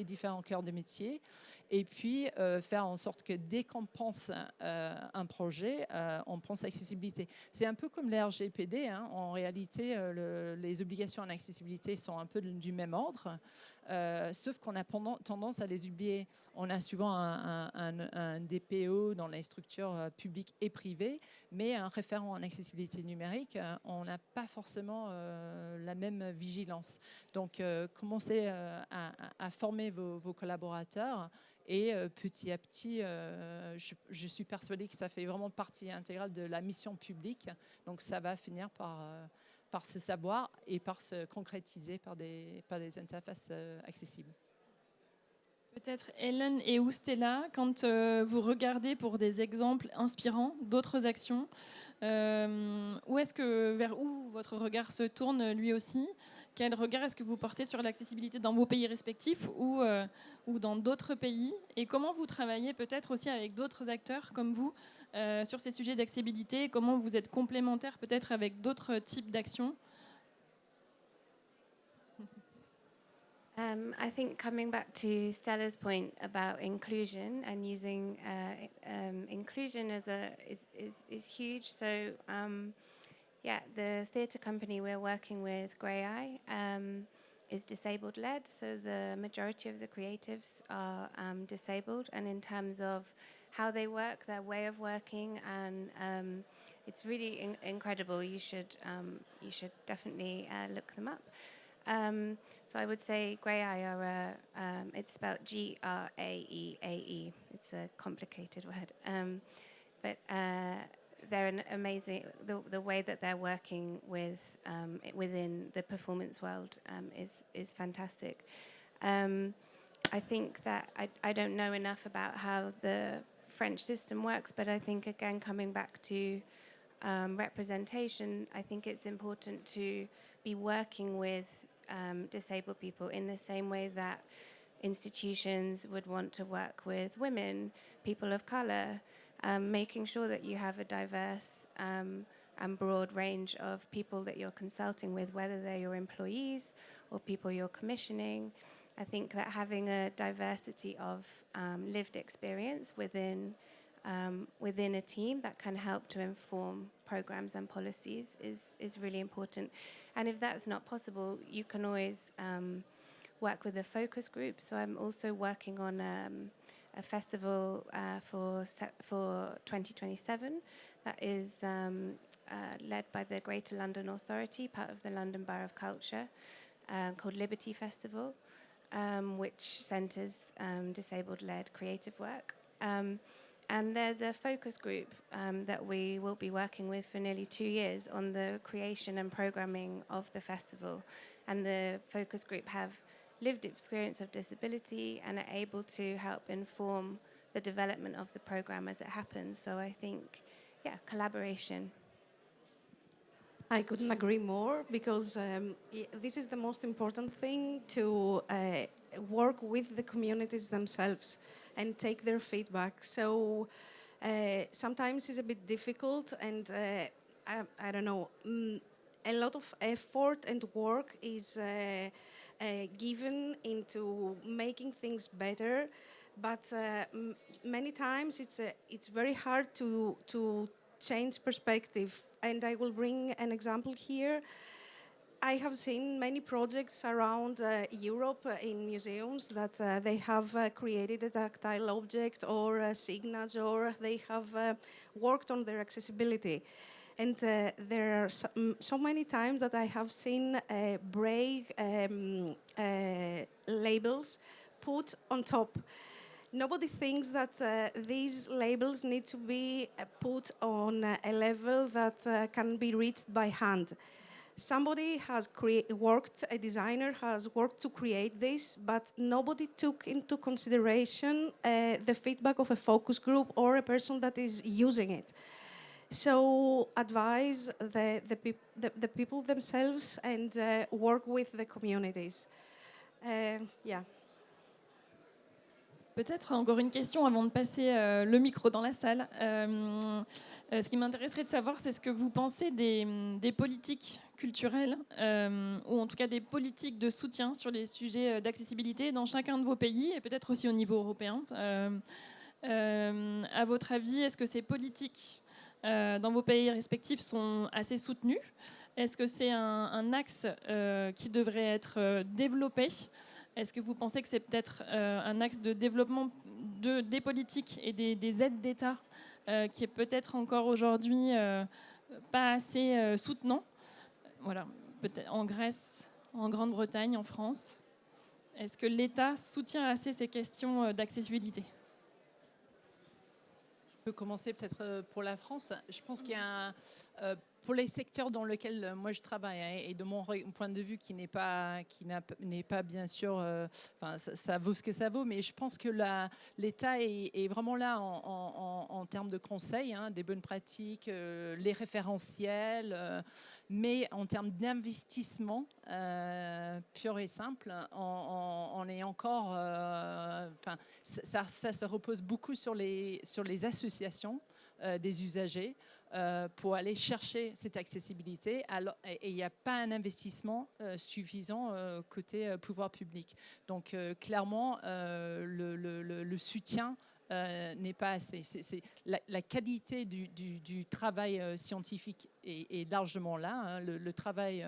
D: différents cœurs de métier. Et puis, faire en sorte que dès qu'on pense un projet, on pense accessibilité. C'est un peu comme les RGPD. En réalité, les obligations en accessibilité sont un peu du même ordre. Sauf qu'on a tendance à les oublier. On a souvent un DPO dans les structures publiques et privées, mais un référent en accessibilité numérique, on n'a pas forcément la même vigilance. Donc, commencez à former vos collaborateurs et petit à petit, je suis persuadée que ça fait vraiment partie intégrale de la mission publique. Donc, ça va finir par se savoir et par se concrétiser par des interfaces accessibles.
A: Peut-être Hélène et ou Stella, quand vous regardez pour des exemples inspirants d'autres actions, vers où votre regard se tourne lui aussi? Quel regard est-ce que vous portez sur l'accessibilité dans vos pays respectifs ou dans d'autres pays? Et comment vous travaillez peut-être aussi avec d'autres acteurs comme vous sur ces sujets d'accessibilité? Comment vous êtes complémentaires peut-être avec d'autres types d'actions?
C: I think coming back to Stella's point about inclusion and using inclusion as is huge. So yeah, the theatre company we're working with, Grey Eye, is disabled led. So the majority of the creatives are disabled, and in terms of how they work, their way of working, and it's really incredible. You should definitely look them up. So I would say Grey Eye are it's spelled Graeae. It's a complicated word, but they're an amazing. The way that they're working within the performance world is fantastic. I think that I don't know enough about how the French system works, but I think again coming back to representation, I think it's important to be working with disabled people in the same way that institutions would want to work with women, people of colour, making sure that you have a diverse and broad range of people that you're consulting with, whether they're your employees or people you're commissioning. I think that having a diversity of lived experience within a team that can help to inform programs and policies is really important. And if that's not possible, you can always work with a focus group. So I'm also working on a festival for 2027 that is led by the Greater London Authority, part of the London Borough of Culture, called Liberty Festival, which centres disabled-led creative work. And there's a focus group that we will be working with for nearly 2 years on the creation and programming of the festival. And the focus group have lived experience of disability and are able to help inform the development of the program as it happens. So I think, yeah, collaboration.
B: I couldn't agree more, because this is the most important thing, to work with the communities themselves and take their feedback. So sometimes it's a bit difficult, and I don't know, a lot of effort and work is given into making things better, but many times it's very hard to change perspective. And I will bring an example here. I have seen many projects around Europe in museums that they have created a tactile object or a signature, or they have worked on their accessibility. And there are so many times that I have seen brave labels put on top. Nobody thinks that these labels need to be put on a level that can be reached by hand. Somebody has worked, a designer has worked to create this, but nobody took into consideration the feedback of a focus group or a person that is using it. So advise the people themselves and work with the communities. Yeah.
A: Peut-être encore une question avant de passer le micro dans la salle. Ce qui m'intéresserait de savoir, c'est ce que vous pensez des politiques culturelles, ou en tout cas des politiques de soutien sur les sujets d'accessibilité dans chacun de vos pays, et peut-être aussi au niveau européen. À votre avis, est-ce que ces politiques dans vos pays respectifs sont assez soutenues? Est-ce que c'est un axe qui devrait être développé? Est-ce que vous pensez que c'est peut-être un axe de développement des politiques et des aides d'État qui est peut-être encore aujourd'hui pas assez soutenant? Voilà, peut-être en Grèce, en Grande-Bretagne, en France. Est-ce que l'État soutient assez ces questions d'accessibilité?
D: Je peux commencer peut-être pour la France. Je pense qu'il y a pour les secteurs dans lesquels moi je travaille, hein, et de mon point de vue qui n'est pas bien sûr, ça vaut ce que ça vaut, mais je pense que l'État est vraiment là en termes de conseils, hein, des bonnes pratiques, les référentiels, mais en termes d'investissement pur et simple, on est encore, ça se repose beaucoup sur les associations des usagers. Pour aller chercher cette accessibilité, et il n'y a pas un investissement suffisant côté pouvoir public. Donc clairement, le soutien n'est pas assez. C'est la qualité du travail scientifique est largement là, hein. Le travail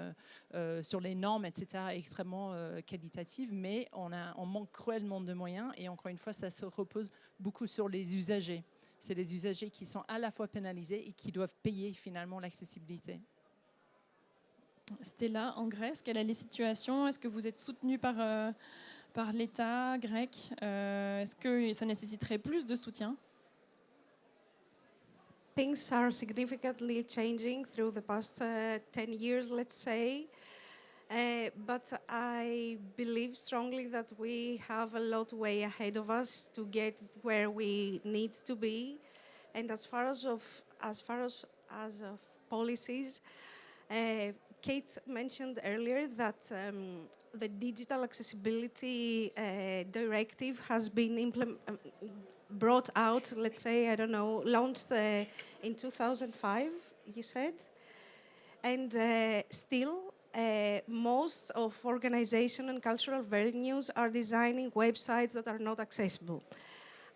D: sur les normes, etc., est extrêmement qualitatif, mais on manque cruellement de moyens, et encore une fois, ça se repose beaucoup sur les usagers. C'est les usagers qui sont à la fois pénalisés et qui doivent payer finalement l'accessibilité.
A: Stella, en Grèce, quelle est la situation? Est-ce que vous êtes soutenu par l'État grec? Est-ce que ça nécessiterait plus de soutien?
B: Things are significantly changing through the past 10 years, let's say. But I believe strongly that we have a lot way ahead of us to get where we need to be. And as far as policies, Kate mentioned earlier that the Digital Accessibility Directive has been brought out, let's say, I don't know, launched in 2005, you said. And still, most of organization and cultural venues are designing websites that are not accessible.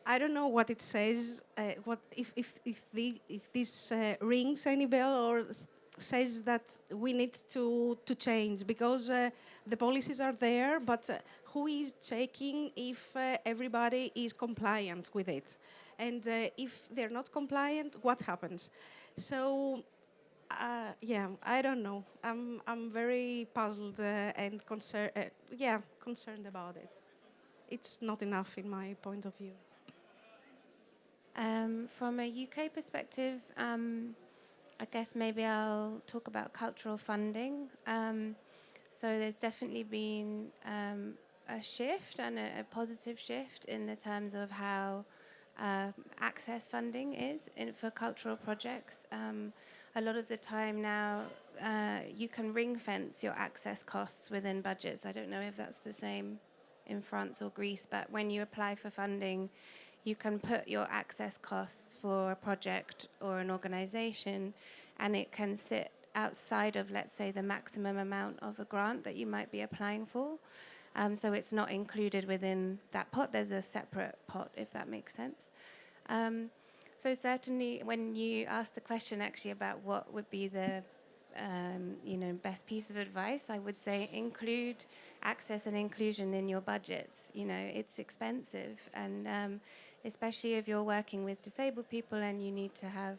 B: I don't know what it says, if this rings any bell or says that we need to change, because the policies are there, but who is checking if everybody is compliant with it? And if they're not compliant, what happens? So, yeah, I don't know. I'm very puzzled and concerned about it. It's not enough in my point of view.
C: From a UK perspective, I guess maybe I'll talk about cultural funding. So there's definitely been a shift, and a positive shift in the terms of how access funding is for cultural projects. A lot of the time now, you can ring fence your access costs within budgets. I don't know if that's the same in France or Greece, but when you apply for funding, you can put your access costs for a project or an organization, and it can sit outside of, let's say, the maximum amount of a grant that you might be applying for. So it's not included within that pot. There's a separate pot, if that makes sense. So certainly, when you asked the question actually about what would be the best piece of advice, I would say include access and inclusion in your budgets. It's expensive, and especially if you're working with disabled people and you need to have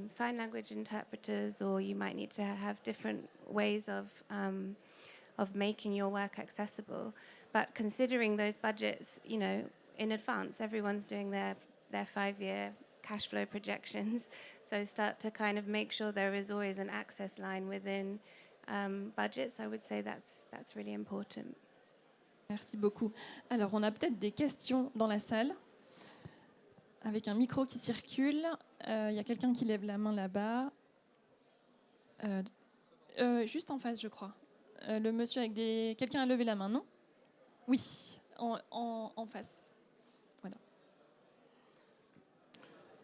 C: sign language interpreters, or you might need to have different ways of making your work accessible. But considering those budgets, in advance, everyone's doing their 5-year cash flow projections. So start to kind of make sure there is always an access line within budgets. I would say that's really important.
A: Merci beaucoup. Alors, on a peut-être des questions dans la salle, avec un micro qui circule. Il y a quelqu'un qui lève la main là-bas. Juste en face, je crois. Le monsieur avec des... Quelqu'un a levé la main, non? Oui, en face. Voilà.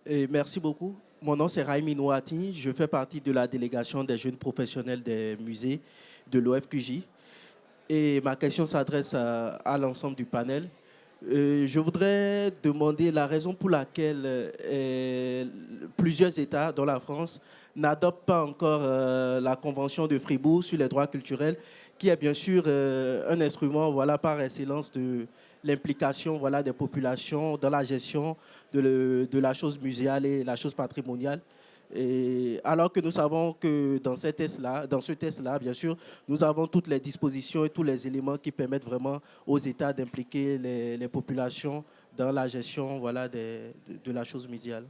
E: Et merci beaucoup. Mon nom, c'est Raimi Nouati. Je fais partie de la délégation des jeunes professionnels des musées de l'OFQJ. Et ma question s'adresse à l'ensemble du panel. Je voudrais demander la raison pour laquelle plusieurs États, dont la France, n'adoptent pas encore la Convention de Fribourg sur les droits culturels, qui est bien sûr un instrument par excellence de l'implication des populations dans la gestion de la chose muséale et la chose patrimoniale. Et alors que nous savons que dans ce test-là, bien sûr, nous avons toutes les dispositions et tous les éléments qui permettent vraiment aux États d'impliquer les populations dans la gestion de la chose muséale.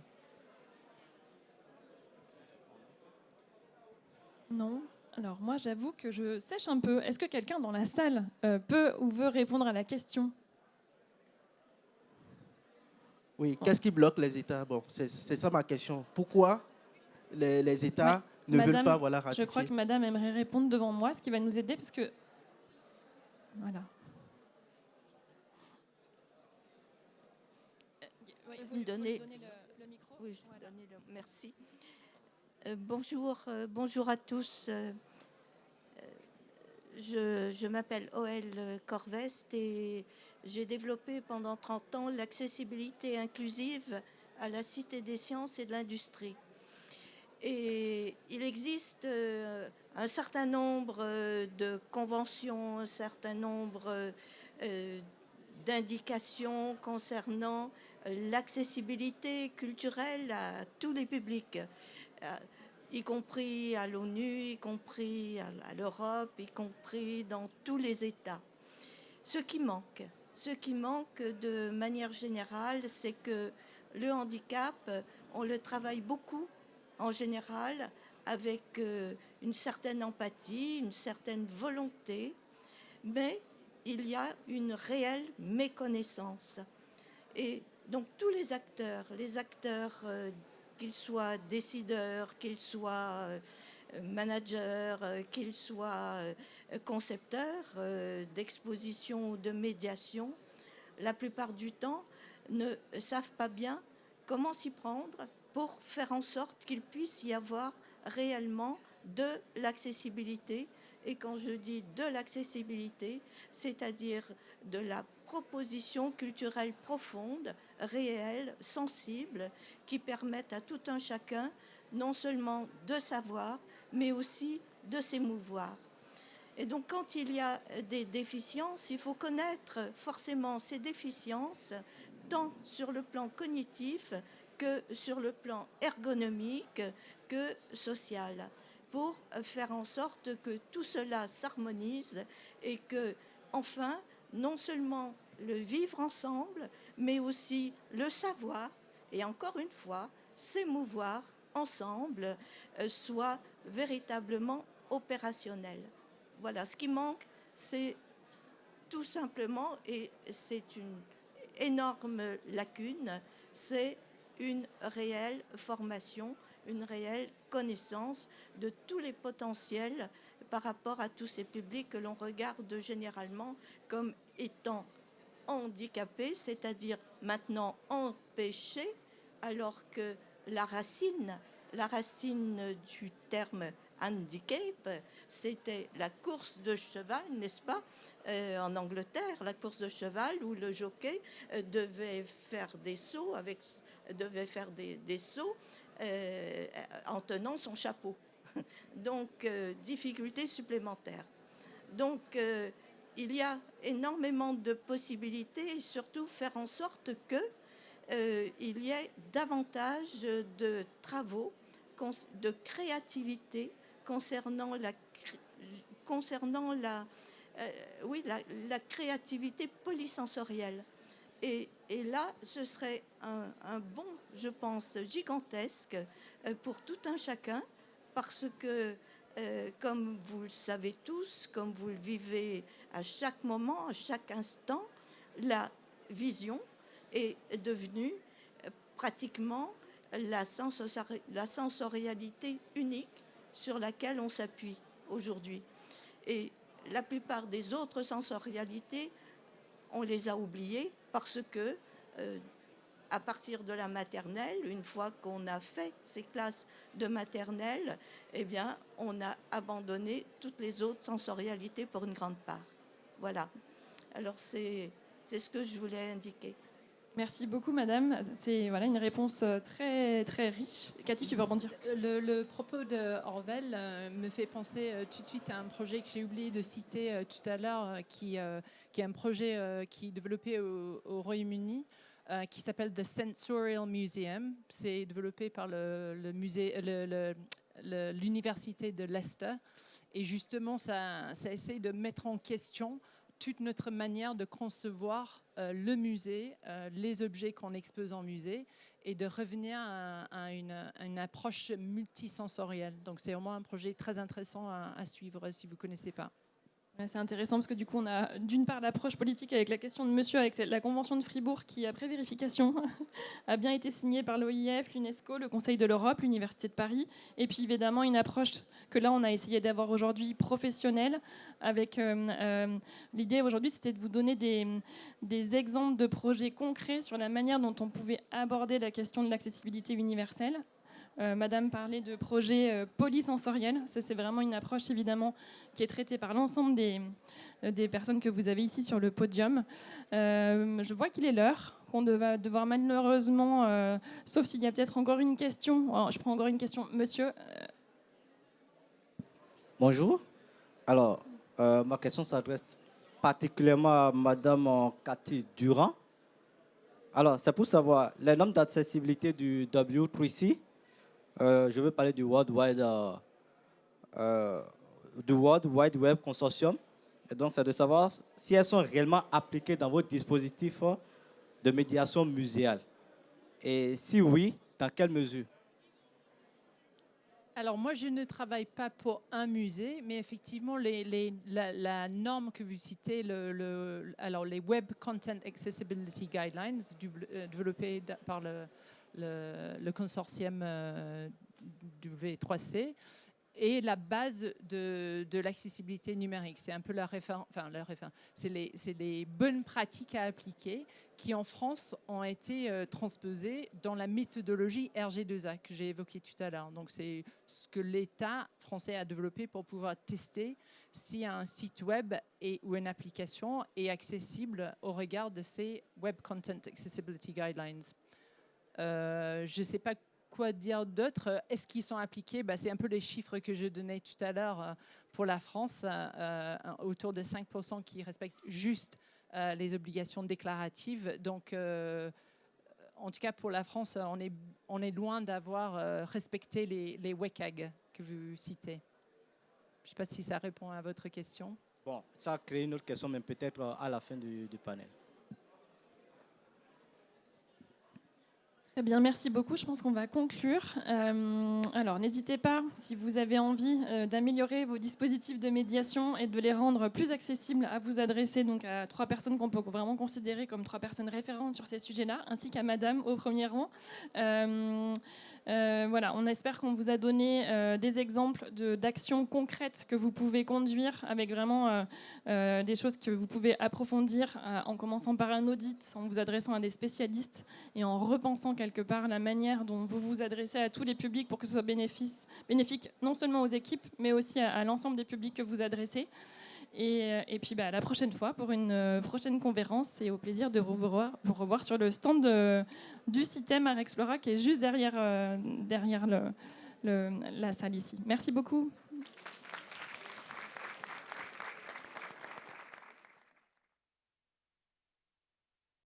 A: Non. Alors moi, j'avoue que je sèche un peu. Est-ce que quelqu'un dans la salle peut ou veut répondre à la question?
E: Oui, qu'est-ce qui bloque les États? Bon, c'est ça ma question. Pourquoi les États ne veulent pas
A: Je
E: ratifier?
A: crois que madame aimerait répondre devant moi, ce qui va nous aider parce que... Voilà.
F: Vous me donnez
A: le micro.
F: Oui, je vais donner merci. Bonjour à tous. Je m'appelle Oel Corvest et j'ai développé pendant 30 ans l'accessibilité inclusive à la Cité des sciences et de l'industrie. Et il existe un certain nombre de conventions, un certain nombre d'indications concernant l'accessibilité culturelle à tous les publics, y compris à l'ONU, y compris à l'Europe, y compris dans tous les États. Ce qui manque de manière générale, c'est que le handicap, on le travaille beaucoup en général avec une certaine empathie, une certaine volonté, mais il y a une réelle méconnaissance. Et donc tous les acteurs, qu'ils soient décideurs, qu'ils soient managers, qu'ils soient concepteurs d'expositions ou de médiation, la plupart du temps ne savent pas bien comment s'y prendre pour faire en sorte qu'il puisse y avoir réellement de l'accessibilité. Et quand je dis de l'accessibilité, c'est-à-dire de la proposition culturelle profonde, réelle, sensible, qui permette à tout un chacun non seulement de savoir, mais aussi de s'émouvoir. Et donc quand il y a des déficiences, il faut connaître forcément ces déficiences, tant sur le plan cognitif que sur le plan ergonomique, que social, pour faire en sorte que tout cela s'harmonise et que, enfin, non seulement le vivre ensemble, mais aussi le savoir, et encore une fois, s'émouvoir ensemble, soit véritablement opérationnel. Voilà, ce qui manque, c'est tout simplement, et c'est une énorme lacune, c'est une réelle formation, une réelle connaissance de tous les potentiels par rapport à tous ces publics que l'on regarde généralement comme étant handicapés, c'est-à-dire maintenant empêchés, alors que la racine du terme handicap, c'était la course de cheval, n'est-ce pas, en Angleterre, la course de cheval où le jockey devait faire des sauts en tenant son chapeau. Donc, difficulté supplémentaire. Donc, il y a énormément de possibilités et surtout faire en sorte qu'il y ait davantage de travaux, de créativité concernant la créativité polysensorielle. Et là, ce serait un bond, je pense, gigantesque pour tout un chacun, parce que, comme vous le savez tous, comme vous le vivez à chaque moment, à chaque instant, la vision est devenue pratiquement la sensorialité unique sur laquelle on s'appuie aujourd'hui. Et la plupart des autres sensorialités, on les a oubliées parce que, à partir de la maternelle, une fois qu'on a fait ces classes de maternelle, eh bien, on a abandonné toutes les autres sensorialités pour une grande part. Voilà. Alors, c'est ce que je voulais indiquer.
A: Merci beaucoup, madame. C'est une réponse très, très riche. Cathy, tu veux rebondir?
D: Le propos de Orwell me fait penser tout de suite à un projet que j'ai oublié de citer tout à l'heure, qui est un projet qui est développé au Royaume-Uni, qui s'appelle The Sensorial Museum. C'est développé par l'université de Leicester. Et justement, ça essaie de mettre en question toute notre manière de concevoir le musée, les objets qu'on expose en musée, et de revenir à une approche multisensorielle. Donc c'est vraiment un projet très intéressant à suivre si vous ne connaissez pas.
A: C'est intéressant parce que du coup, on a d'une part l'approche politique avec la question de monsieur, avec la Convention de Fribourg qui, après vérification, a bien été signée par l'OIF, l'UNESCO, le Conseil de l'Europe, l'Université de Paris. Et puis évidemment, une approche que là, on a essayé d'avoir aujourd'hui professionnelle. Avec l'idée aujourd'hui, c'était de vous donner des exemples de projets concrets sur la manière dont on pouvait aborder la question de l'accessibilité universelle. Madame parlait de projets polysensoriels. Ça, c'est vraiment une approche, évidemment, qui est traitée par l'ensemble des personnes que vous avez ici sur le podium. Je vois qu'il est l'heure, qu'on va devoir malheureusement, sauf s'il y a peut-être encore une question. Alors, je prends encore une question. Monsieur.
G: Bonjour. Alors, ma question s'adresse particulièrement à Madame Cathy Durand. Alors, c'est pour savoir, les normes d'accessibilité du W3C, je veux parler du World Wide Web Consortium. Et donc, c'est de savoir si elles sont réellement appliquées dans votre dispositif de médiation muséale. Et si oui, dans quelle mesure?
D: Alors moi, je ne travaille pas pour un musée, mais effectivement, la norme que vous citez, alors les Web Content Accessibility Guidelines, développées par le consortium W3C, et la base de l'accessibilité numérique. C'est un peu c'est les bonnes pratiques à appliquer qui, en France, ont été transposées dans la méthodologie RG2A que j'ai évoquée tout à l'heure. Donc, c'est ce que l'État français a développé pour pouvoir tester si un site web ou une application est accessible au regard de ces Web Content Accessibility Guidelines. Je ne sais pas quoi dire d'autre. Est-ce qu'ils sont appliqués? C'est un peu les chiffres que je donnais tout à l'heure pour la France, autour de 5% qui respectent juste les obligations déclaratives. Donc, en tout cas, pour la France, on est loin d'avoir respecté les WCAG que vous citez. Je ne sais pas si ça répond à votre question.
G: Bon, ça a créé une autre question, mais peut-être à la fin du panel.
A: Très bien, merci beaucoup. Je pense qu'on va conclure. Alors, n'hésitez pas, si vous avez envie d'améliorer vos dispositifs de médiation et de les rendre plus accessibles, à vous adresser donc à 3 personnes qu'on peut vraiment considérer comme 3 personnes référentes sur ces sujets-là, ainsi qu'à Madame au premier rang. Voilà, on espère qu'on vous a donné des exemples d'actions concrètes que vous pouvez conduire avec vraiment des choses que vous pouvez approfondir en commençant par un audit, en vous adressant à des spécialistes et en repensant quelque part la manière dont vous vous adressez à tous les publics pour que ce soit bénéfique non seulement aux équipes, mais aussi à l'ensemble des publics que vous adressez. Et puis à la prochaine fois pour une prochaine conférence, et au plaisir de vous revoir sur le stand du CITEM Art Explora qui est juste derrière la salle ici. Merci beaucoup.